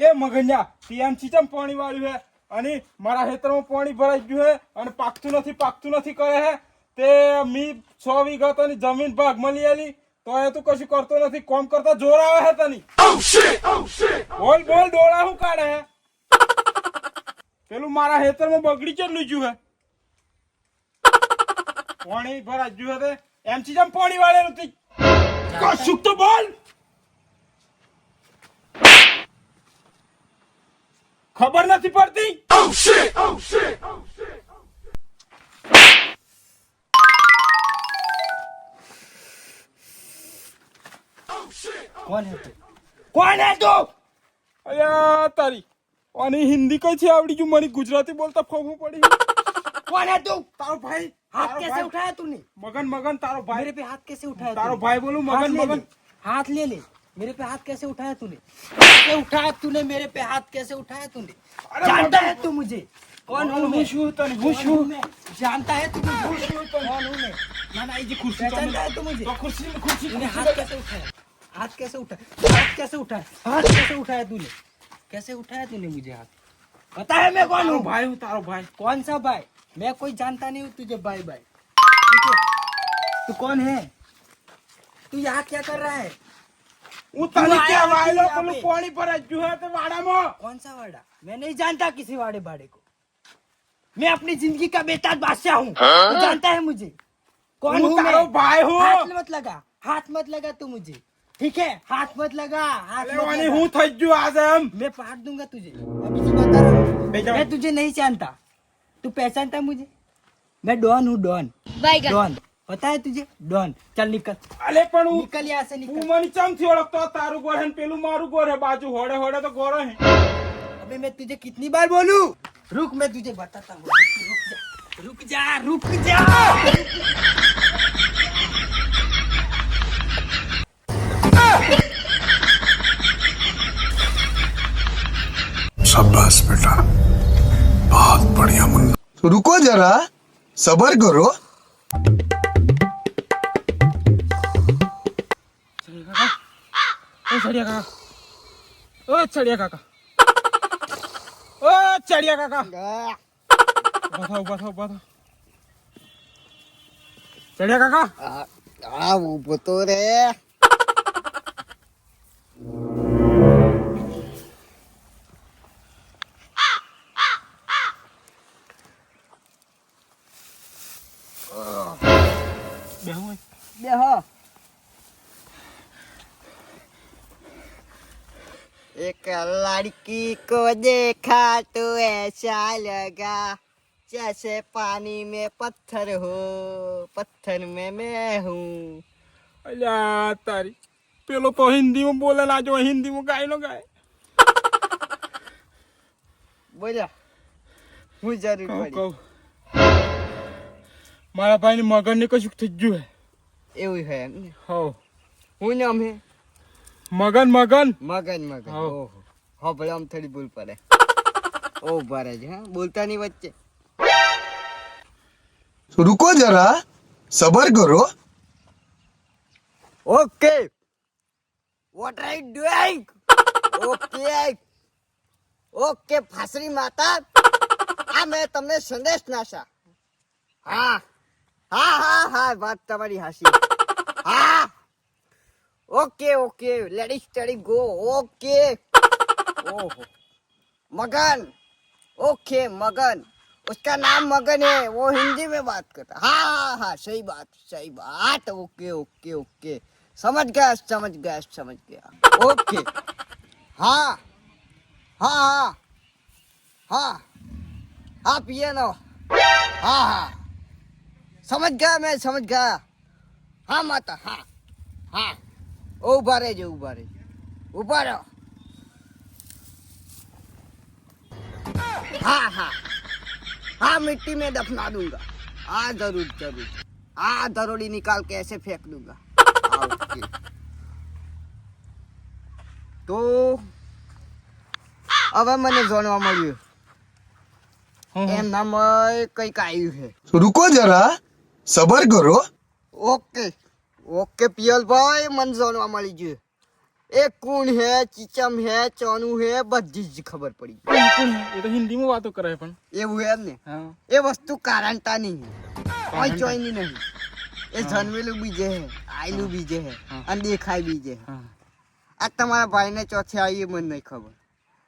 કે મગન્યા ટીએમસી ચમ પાણી વાળ્યું હે અને મારા ખેતરમાં પાણી ભરાઈ ગયું હે અને પાકતું નથી કરે હે તે મી 100 વીઘા તોની જમીન ભાગ મળી આલી તો એ તું કશું કરતો નથી કોમ કરતા જોર આવે હે તની બોલ ડોળા હું કાઢે હે પેલું મારા ખેતરમાં બગડી ચેટલું જ્યું હે પાણી ભરાઈ ગયું હે એમસી ચમ પાણી વાળેલું તી કશું તો બોલ ખબર નથી પડતી કોણ હે તું અલ્યા તારી અને હિન્દી કઈ છે આવડી ગયું મને ગુજરાતી બોલતા ફોફું પડી कौन है तू? તારો ભાઈ हाथ कैसे उठाया तूने? મગન તારો ભાઈ मेरे पे हाथ कैसे उठाया? તારો ભાઈ બોલું મગન हाथ ले ले मेरे पे हाथ कैसे उठाया तूने? कैसे उठाया तूने मेरे पे हाथ कैसे उठाया तूने? जानता है तू मुझे कौन हूँ मैं? मैं जानता है तू मुझे कौन हूँ मैं? ના ના એ ખુરશી जानता है तू मुझे? તો ખુરશી तूने हाथ कैसे उठाया? हाथ कैसे उठाया? हाथ कैसे उठाया? हाथ कैसे उठाया तूने? कैसे उठाया तूने मुझे हाथ? बता है मैं कौन हूँ? ભાઈ હું તારો ભાઈ कौन सा भाई? मैं कोई जानता नहीं हूँ तुझे भाई भाई ठीक है तू कौन है तू यहाँ क्या कर रहा है હું તને आया ક્યાં વાયલો यहाँ પેલું पे? પાણી ભરાઈ ગયું હે તે વાડામાં कौन सा वाड़ा मैं नहीं जानता किसी वाड़े बाड़े को मैं अपनी जिंदगी का बेताज बादशाह हूँ तू जानता है मुझे कौन હું हूँ मैं તારો ભાઈ હું हाथ मत लगा तू मुझे ठीक है हाथ मत लगा हाथ मत લેવાની लगा। હું થઈ ગયું आज એમ मैं फाड़ दूंगा तुझे मैं तुझे बता रहा हूँ बेटा। मैं तुझे नहीं जानता तू पहचानता मुझे मैं डॉन हूँ डॉन डॉन पता है तुझे डॉन चल निकल અલે પણ હું निकल यहाँ से હું निकल મને ચમથી ઓળખતો તારું ગોર હે ને પેલું મારું ગોર હે બાજુ હોડે હોડે તો ગોરો હે अबे मैं तुझे कितनी बार बोलूं रुक मैं तुझे बताता हूँ रुक जा शाबाश बेटा बहुत बढ़िया मुन्ना रुको जरा सबर करो ઓ ચડિયા કાકા ઓ ચડિયા કાકા ઉભા થાવ ચડિયા કાકા ઊભો તો રે બેહું बेहो एक लड़की को देखा तो ऐसा लगा जैसे पानी में पत्थर हो पत्थर में मैं हूँ અલ્યા તારી પેલો તો હિન્દીમાં બોલે ના જો હિન્દીમાં ગાયનો ગાય बोला હું જરૂર કહું પડી કહું મારા ભાઈની મગનને કશું થઈ ગયું હે એવું છે એમ ને હો હું નામ હે મગન મગન હા. ઓહો હા ભલે આમ થોડી ભૂલ પડે ઓ ભરે છે હા બોલતા નહીં વચ્ચે रुको जरा सबर करो okay what are you doing okay okay फासरी माता આ મેં તમને સંદેશ નાશા હા હા હા હા વાત તમારી હાસી હા okay okay let's study go okay ओहो मगन ओके मगन उसका नाम मगन है वो हिंदी में बात करता हाँ हाँ हाँ सही बात ओके ओके ओके समझ गया ओके हाँ हाँ हाँ हाँ हाँ पियानो हाँ हाँ समझ गया हाँ माता हाँ हाँ उभा रहो हाँ हाँ हाँ मिट्टी में दफना दूंगा हाँ जरूर हाँ दरोड़ी निकाल के ऐसे फेंक दूंगा हाँ, ओके। तो હવે મને જાણવા મળ્યું એમ નામ કઈક આવ્યું છે रुको जरा सबर करो ઓકે ઓકે પિયલ ભાઈ મને જાણવા મળી ગયું એ કોણ હે, ચીચમ હે, ચોનું હે, બધી જ ખબર પડી. કોણ કોણ હે? એ તો હિન્દીમાં વાતો કરે પણ એવું એમ ને. હા એ વસ્તુ કારણતા નહીં, કોઈ ચોઈની નહીં. એ જન્મેલું બીજે હે, આયલું બીજે હે, અને દેખાય બીજે હે. હા આ તમારા ભાઈને ચોથે આવી એ મને નહીં ખબર.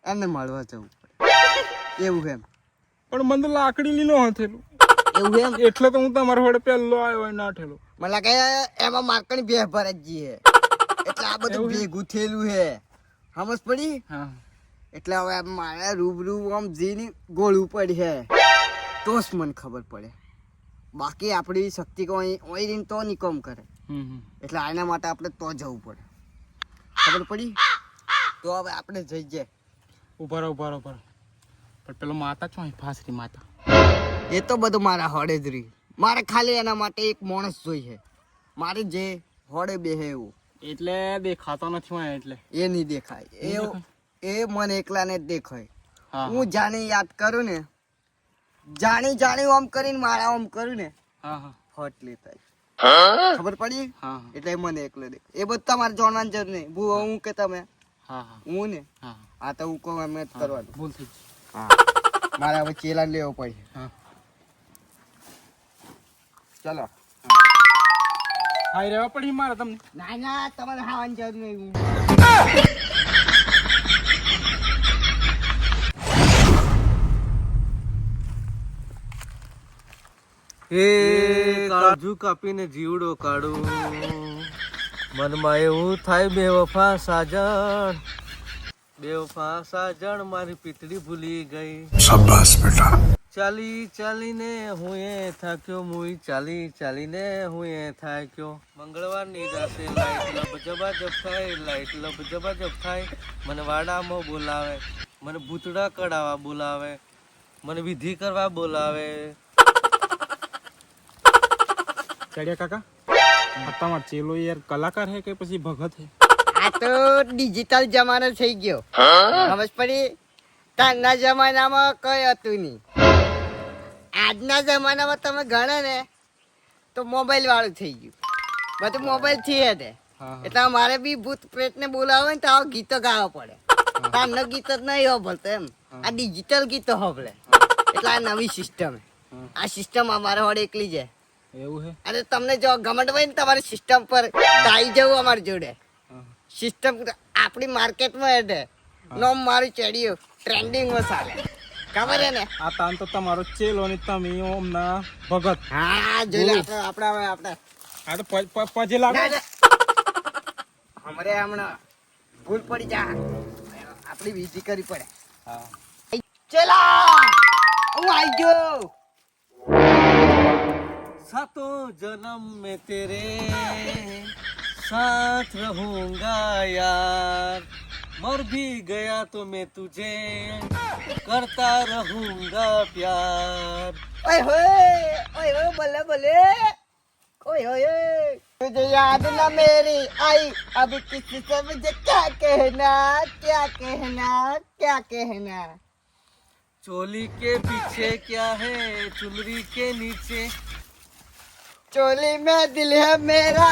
એમને મળવા જવું પડે એવું એમ. પણ મને તો લાકડી લીનો હથેલું એવું એમ. એટલે તો હું તમારા વડે પહેલો આવ્યો હોય ના ઠેલો. મને લાગે એમાં માર્કની બે ભરજી હે, એટલે આ બધું ભેગું થયેલું હે. સમજ પડી? હા એટલે હવે મારે રૂબરૂ આમ જીની ગોળવું પડી હે તો જ મને ખબર પડે. બાકી આપણી શક્તિ કોઈ ઓઈ રીન તો નહીં કામ કરે. એટલે આના માટે આપણે તો જવું પડે. ખબર પડી? તો હવે આપણે જઈ જાય. ઉભા રહો પણ પેલો માતા છો ફાસરી માતા એ તો બધું મારા હોડે જ રહી. મારે ખાલી એના માટે એક માણસ જોઈએ. મારે જે હોડે બેહે એવું. એટલે દેખાતો નથી હોય એટલે એ નહીં દેખાય. એ મને એકલાને જ દેખાય. હા હું જાણી યાદ કરું ને, જાણી આમ કરીને મારા આમ કરું ને, હા હા ફટ લેતા. ખબર પડી? હા એટલે મને એકલો દેખાય. એ બધું તમારે જાણવાની જરૂર નહીં. હું કે તમે હા હા હું ને હા આ તો હું કહું એમ જ કરવાનું. ભૂલ થઈ હા મારે હવે ચેલા લેવો પડે. હા ચલો. હાઈ રહેવા પડી મારે તમને. ના તમારે ખાવાની જરૂર નહીં. હે કાળજુ કાપીને જીવડો કાઢું, મનમાં એવું થાય બેવફા સાજણ મારી પીતળી ભૂલી ગઈ. शाबाश बेटा. ચાલીને હું એ થાક્યો, ચાલીને હું એ થાક્યો. મંગળવારની રાતે લાઈટ લબજબાજબ થાય, મને વાડામાં બોલાવે, મને ભૂતડા કઢાવા બોલાવે, મને વિધિ કરવા બોલાવે. ચડિયા કાકા આ તમારો ચેલો યાર કલાકાર હે કે પછી ભગત હે? આ તો ડિજિટલ જમાનો થઈ ગયો. સમજ પડી? તારના જમાનામાં કઈ હતું નહીં. આજના જમાનામાં તમે ગણો ને તો મોબાઈલ વાળું થઈ ગયું. બધું મોબાઈલ થી હે. એટલે અમારે બી ભૂત પ્રેત ને બોલાવે ને તો આવા ગીતો ગાવા પડે. તારનો ગીતો જ નહીં હોભળતો એમ, આ ડિજિટલ ગીતો હોભળે. એટલે આ નવી સિસ્ટમ. આ સિસ્ટમ અમારે હોડે એકલી છે. એવું હે? અને તમને જો ગમત હોય ને તમારી સિસ્ટમ પર આવી જવું અમારી જોડે. સિસ્ટમ આપણી માર્કેટમાં એટલે નોમ મારું ચડ્યું ટ્રેન્ડિંગમાં ચાલે. ખબર હે ને? આ તાન તો તમારો ચેલો ને તમે ઓમના ભગત. હા જોઈ લે આપણે આ તો પજે લાગે. હમરે હમણાં ભૂલ પડી જા, આપણી વિધિ કરવી પડે. હા ચલા હું આવી ગયો. सातों जन्म में तेरे साथ रहूंगा यार, मर भी गया तो मैं तुझे करता रहूंगा प्यार. ओए होए बोले ओए होए तुझे याद ना मेरी आई, अब किसी से मुझे क्या कहना. चोली के पीछे क्या है चुनरी के नीचे, चोली में दिल है मेरा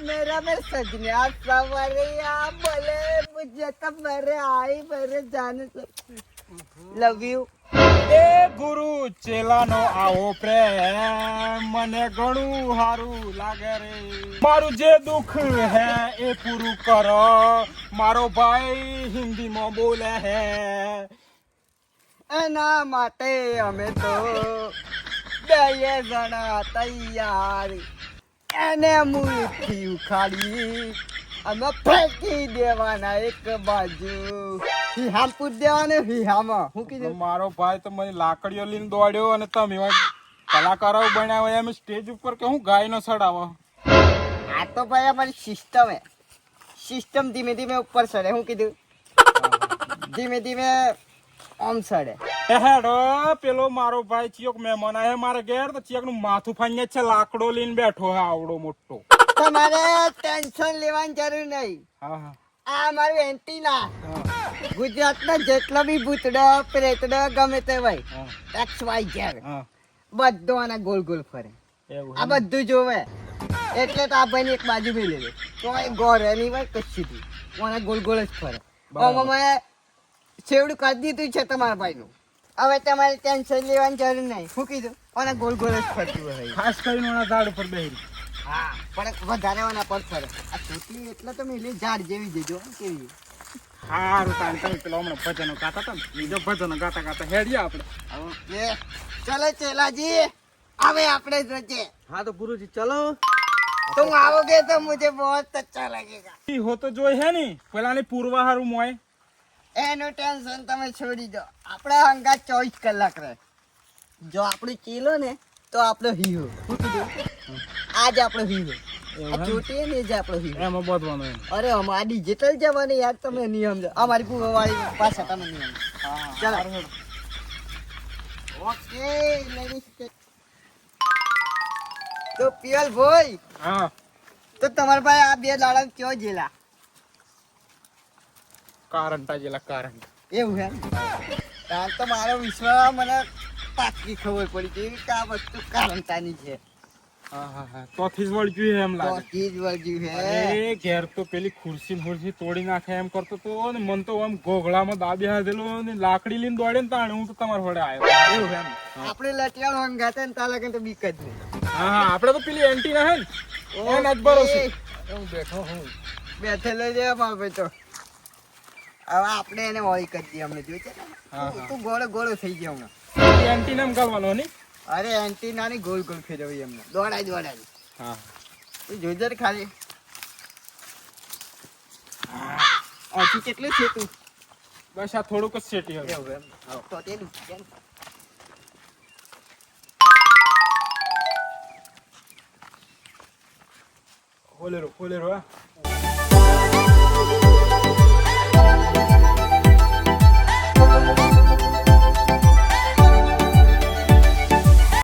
मेरे सजनिया सवरिया बोले मुझे तो मेरे आई मेरे जाने से लव यू. એ ગુરુ ચેલાનો આવો પ્રેમ મને ઘણું સારું લાગે રે. મારું જે દુઃખ હે એ પૂરું કરો, મારો ભાઈ હિન્દીમાં બોલે હે. એના માટે અમે તો બે જણા તૈયાર. એને મૂળથી ઉખાડી અમે ફેંકી દેવાના એક બાજુ. હિહામ પૂછ દેવાનું હિહામાં. હું કીધું? મારો ભાઈ તો મને લાકડીઓ લઈને દોડ્યો અને તમે કલાકારો બનાવ્યો એમ સ્ટેજ ઉપર કે હું ગાયનો સડાવો. આ તો ભાઈ અમારી સિસ્ટમ હે. સિસ્ટમ ધીમે ધીમે ઉપર ચડે. હું કીધું? ધીમે ધીમે આમ ચડે. હેડો પેલો મારો ભાઈ ચિયોક મહેમાન આયા મારે ઘેર તો ચિયોક નું માથું ફાઈને છે, લાકડો લઈને બેઠો હે આવડો મોટો. તમારે ટેન્શન લેવાની જરૂર નહીં. હા હા આ અમારું એન્ટીના. ગુજરાતના જેટલા બી ભૂતડા પ્રેતડા ગમે તે ભાઈ XYZ હા બધો આના ગોલ ગોલ ફરે. એવું આ બધું જોવે. એટલે તો આ ભાઈને એક બાજુ મેં લેલો તો એ ગોળ એની વાત કચ્છી હતી મને ગોળ ગોળ જ ફરે આમાં મેં છેવડું કરી દીધું છે તમારા ભાઈનું હવે તમારે ટેન્શન લેવાની જરૂર નહીં શું કીધું અને ગોળ ગોળ જ ફરતું હોય ખાસ કરીને ઓના ઝાડ ઉપર બેહી હા પણ વધારે વાના પર ફરે આ ચોટલી એટલે તો મેં ઝાડ જેવી દેજો કેવી હારું તાન તમે પેલો હમણાં ભજનો ગાતા હતા ને બીજો ભજનો ગાતા ગાતા હેડીએ આપણે ઓકે ચલો ચેલાજી હવે આપણે જોજે हाँ तो गुरु जी चलो तुम आओगे तो मुझे बहुत अच्छा लगेगा ઈ હો તો જોઈ હે ની પેલાની પૂર્વા હારું મોય એનું ટેન્શન તમે છોડી દો આપણા હંગા 24 કલાક રહે જો આપણું ચીલો ને તો આપણો હીરો શું કીધું આજ આપણો હીરો આ ચોટી ને જ આપણો હીરો એમાં બધવાનું એમ અરે અમારી જેટલ જવાની યાર તમે નિયમ છે અમારી પૂર્વવાળી પાસે તમે નિયમ ચાલો ઓકે લેડીઝ તો પિયલ ભાઈ હા તો તમારા ભાઈ આ બે દાડા ક્યાં જેલા કારંટા જેલા કારંટા એવું હે તાર તો મારો વિશ્વાસ મને પાકી ખબર પડી ગઈ કે આ વસ્તુ કારણતાની છે હા હા હા તોથી જ વળગ્યું હે એમ તો લાગે ચીજ વળગ્યું હે અરે ઘેર તો પેલી ખુરશી ને ખુરશી તોડી નાખે એમ કરતો તો ને મન તો આમ ઘોઘલામાં દાબી હાધેલો ને લાકડી લઈને દોડે ને તાણે હું તો તમારા વડે આવ્યો એવું એમ આપણે લટિયાળ હંગાતે ને તાલા તો બીક જ નહીં હા હા આપણે તો પેલી એન્ટીના હે ને એના જ ભરોસે હું બેઠો હું બેઠેલો છે મારો ભાઈ તો હવે આપણે એને ઓળી કરી દઈએ અમને જોઈ છે હા, ને હા. તું ગોળો ગોળો થઈ ગયો હમણાં એન્ટીના એમ ગાલવાનો ની અરે એન્ટી નાની ગોલ ગોલ ફેરવી એમને દોડાય દોડાય હા તું જોઈ જ ખાલી ઓછી કેટલું છે તું બસ આ થોડુંક જ સેટી હવે એવું એમ તો તેનું કેમ ખોલેરો ખોલેરો હા